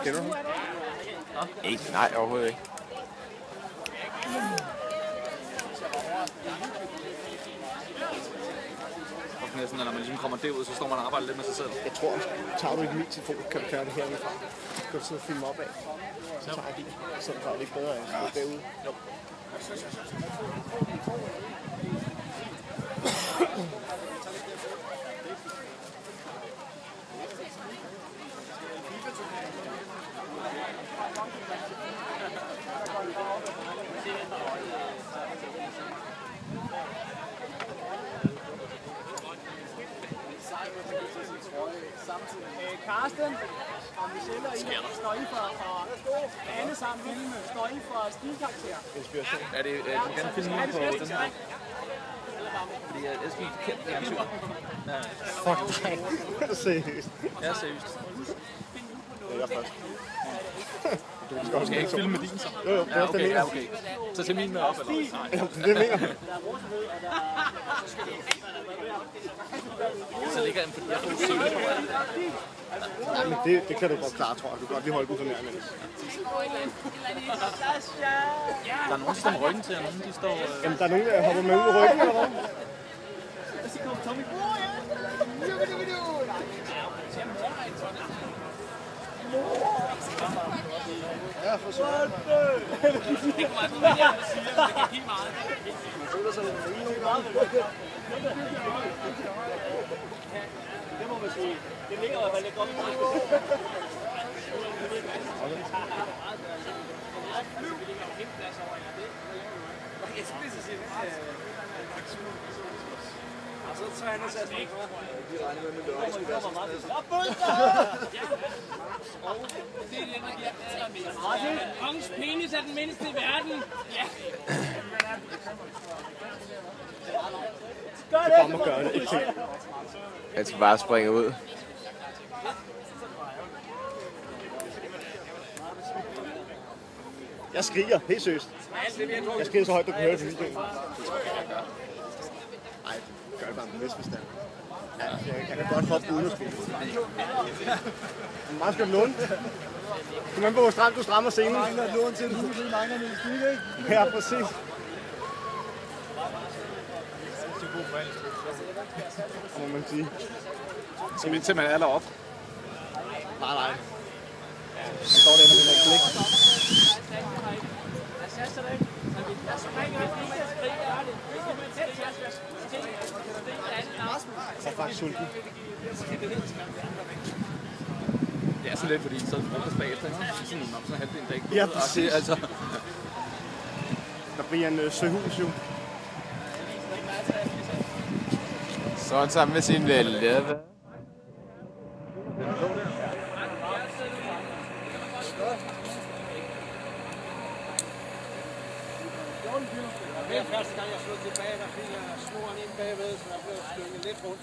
Kender du? Ikke? Nej, overhovedet ikke. Næsten, når man ligesom kommer derud, så står man og arbejder lidt med sig selv. Jeg tror, tager du ikke min telefon, kan du gøre det herfra. Kan du sidde og filme op af? Så tager jeg din. Så er det ikke bedre, end at stå derude. Jo. Karsten og Michelle og Ina står I for Anne sammen filme, står I for stilkarakter. Inspiration. Er det den film på den her? Fordi jeg er sådan forkert fjernsyn. Fuck dig. Seriøst. Ja, seriøst. Ja, jeg er først. Du skal ikke filme med din så? Jo, det er også det, ja, okay. Så til min med op, eller? Nej. Det mener jeg. Så ligger den, fordi jeg får syge på alt. Nej, men det kan du godt klare, tror jeg. Du kan godt lige holde på sådan her, mens. Der er nogen, der står med ryggen til, og nogen, de står... Jamen, der er nogen, der hopper med ud af ryggen, eller hvad? Ja, for søren. Ikke meget, men jeg siger, det kan give meget. Man føler sig lidt rimelig. Det må man sige. Det ligger i hvert fald lidt godt. Og så tager han og sætter mig for. De regner med, at det også skulle være så det er den, der giver allermest. Kongens penis er den mindste i verden. Ja. Det er bare at gøre det, ikke ting. Jeg skal bare springe ud. Jeg skriger, helt seriøst. Jeg skriger så højt, du kan høre det på videoen. Nej, gør det bare med bedste Ja, jeg kan godt hoppe uden at skrige. Hvor meget skal du låne? Kom an på, hvor stramt du strammer scenen. Jeg mangler et lån til en hus, mangler en stil, ikke? Ja, præcis. Må man sige. Så vi til man er op. Nej. Så står det, når vi lægger blik. Jeg er faktisk sulten. Det er så lidt, fordi så er det frokost bagefter, ikke? Sådan halvdelen dag. Ja, præcis. Altså. Der bliver en søhus jo. Så han sammen med sin lede. Det er første gang, jeg slog tilbage, der fik jeg snoren ind bagved, så der blev stykket lidt rundt.